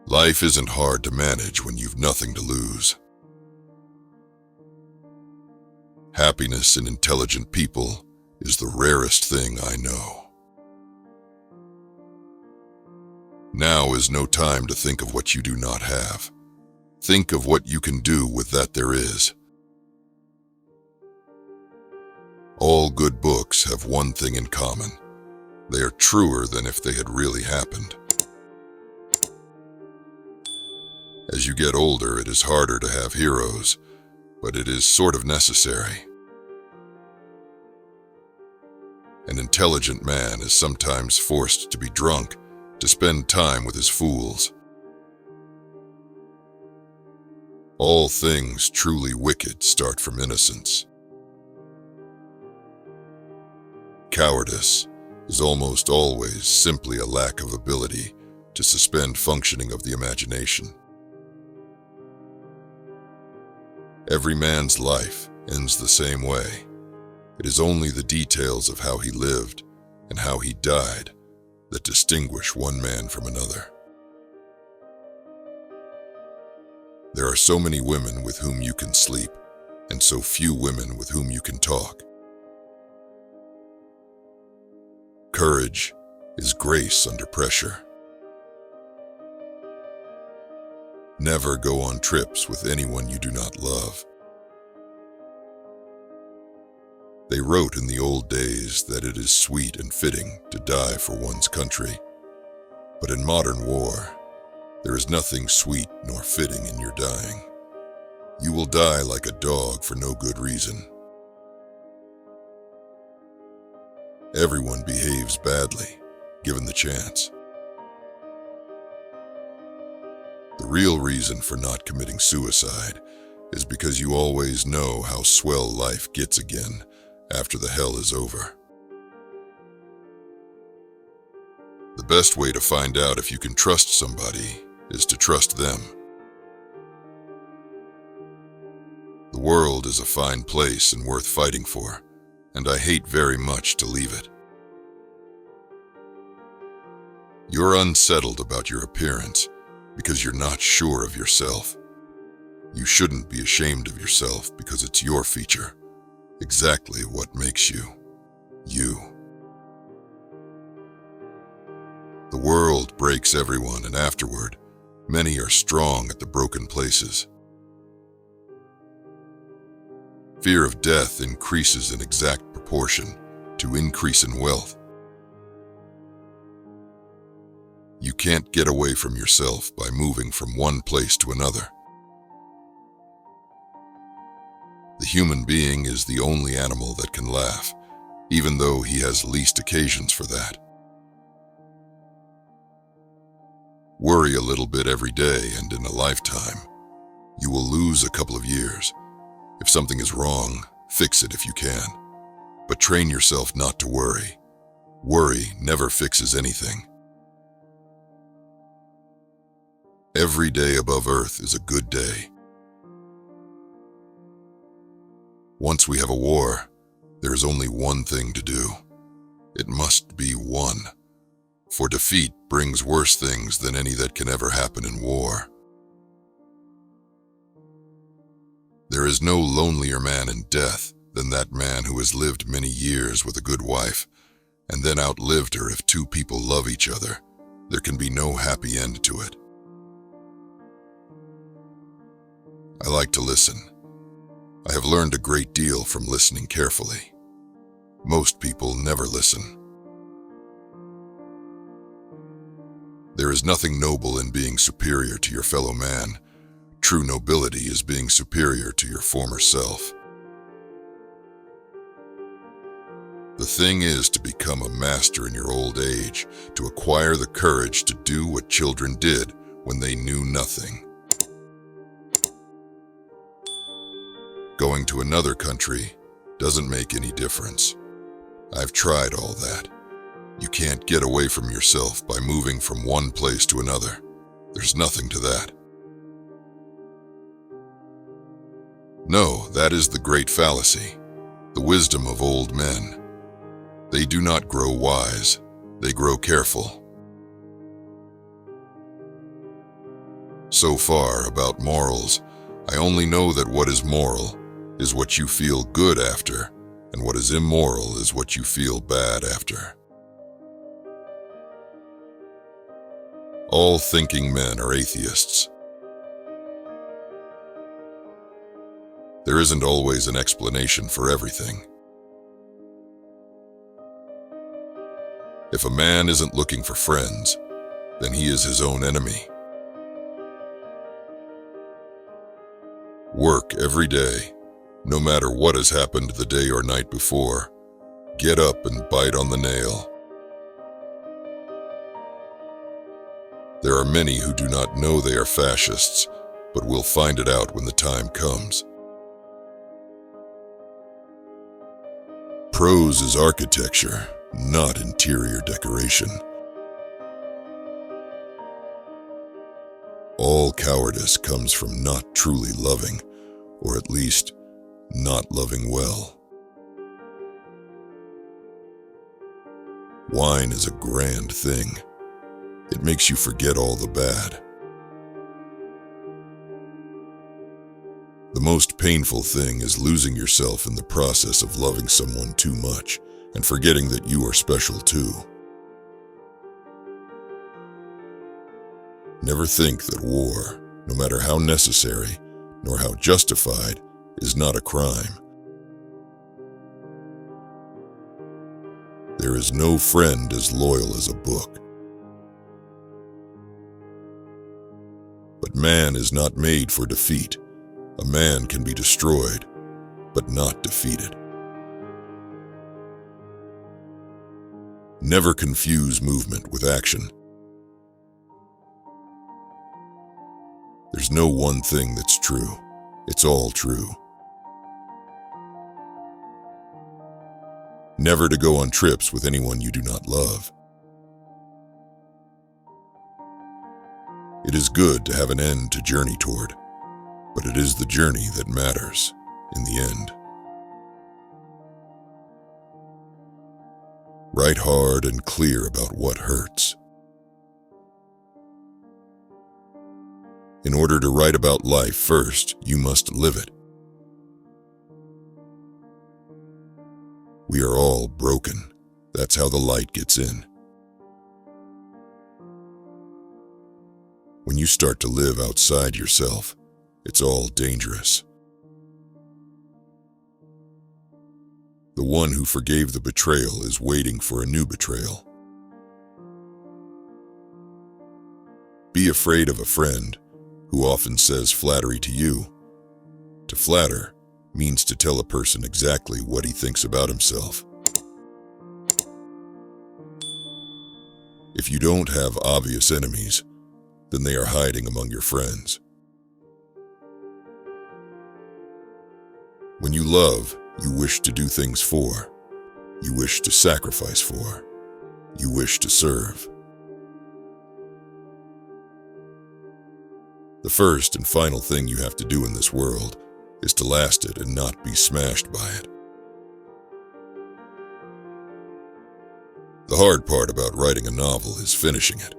Life isn't hard to manage when you've nothing to lose. Happiness in intelligent people is the rarest thing I know. Now is no time to think of what you do not have. Think of what you can do with that there is. All good books have one thing in common. They are truer than if they had really happened. As you get older, it is harder to have heroes, but it is sort of necessary. An intelligent man is sometimes forced to be drunk to spend time with his fools. All things truly wicked start from innocence. Cowardice is almost always simply a lack of ability to suspend functioning of the imagination. Every man's life ends the same way. It is only the details of how he lived and how he died that distinguish one man from another. There are so many women with whom you can sleep, and so few women with whom you can talk. Courage is grace under pressure. Never go on trips with anyone you do not love. They wrote in the old days that it is sweet and fitting to die for one's country. But in modern war, there is nothing sweet nor fitting in your dying. You will die like a dog for no good reason. Everyone behaves badly, given the chance. The real reason for not committing suicide is because you always know how swell life gets again after the hell is over. The best way to find out if you can trust somebody is to trust them. The world is a fine place and worth fighting for, and I hate very much to leave it. You're unsettled about your appearance because you're not sure of yourself. You shouldn't be ashamed of yourself because it's your feature, exactly what makes you, you. The world breaks everyone, and afterward, many are strong at the broken places. Fear of death increases in exact proportion to increase in wealth. You can't get away from yourself by moving from one place to another. The human being is the only animal that can laugh, even though he has least occasions for that. Worry a little bit every day, and in a lifetime, you will lose a couple of years. If something is wrong, fix it if you can. But train yourself not to worry. Worry never fixes anything. Every day above earth is a good day. Once we have a war, there is only one thing to do. It must be won. For defeat brings worse things than any that can ever happen in war. There is no lonelier man in death than that man who has lived many years with a good wife, and then outlived her. If two people love each other, there can be no happy end to it. I like to listen. I have learned a great deal from listening carefully. Most people never listen. There is nothing noble in being superior to your fellow man. True nobility is being superior to your former self. The thing is to become a master in your old age, to acquire the courage to do what children did when they knew nothing. Going to another country doesn't make any difference. I've tried all that. You can't get away from yourself by moving from one place to another. There's nothing to that. No, that is the great fallacy, the wisdom of old men. They do not grow wise, they grow careful. So far about morals, I only know that what is moral is what you feel good after, and what is immoral is what you feel bad after. All thinking men are atheists. There isn't always an explanation for everything. If a man isn't looking for friends, then he is his own enemy. Work every day, no matter what has happened the day or night before. Get up and bite on the nail. There are many who do not know they are fascists, but will find it out when the time comes. Prose is architecture, not interior decoration. All cowardice comes from not truly loving, or at least not loving well. Wine is a grand thing. It makes you forget all the bad. The most painful thing is losing yourself in the process of loving someone too much and forgetting that you are special too. Never think that war, no matter how necessary, nor how justified, is not a crime. There is no friend as loyal as a book. But man is not made for defeat. A man can be destroyed, but not defeated. Never confuse movement with action. There's no one thing that's true. It's all true. Never to go on trips with anyone you do not love. It is good to have an end to journey toward, but it is the journey that matters in the end. Write hard and clear about what hurts. In order to write about life first, you must live it. We are all broken. That's how the light gets in. When you start to live outside yourself, it's all dangerous. The one who forgave the betrayal is waiting for a new betrayal. Be afraid of a friend who often says flattery to you. To flatter means to tell a person exactly what he thinks about himself. If you don't have obvious enemies, then they are hiding among your friends. When you love, you wish to do things for. You wish to sacrifice for. You wish to serve. The first and final thing you have to do in this world is to last it and not be smashed by it. The hard part about writing a novel is finishing it.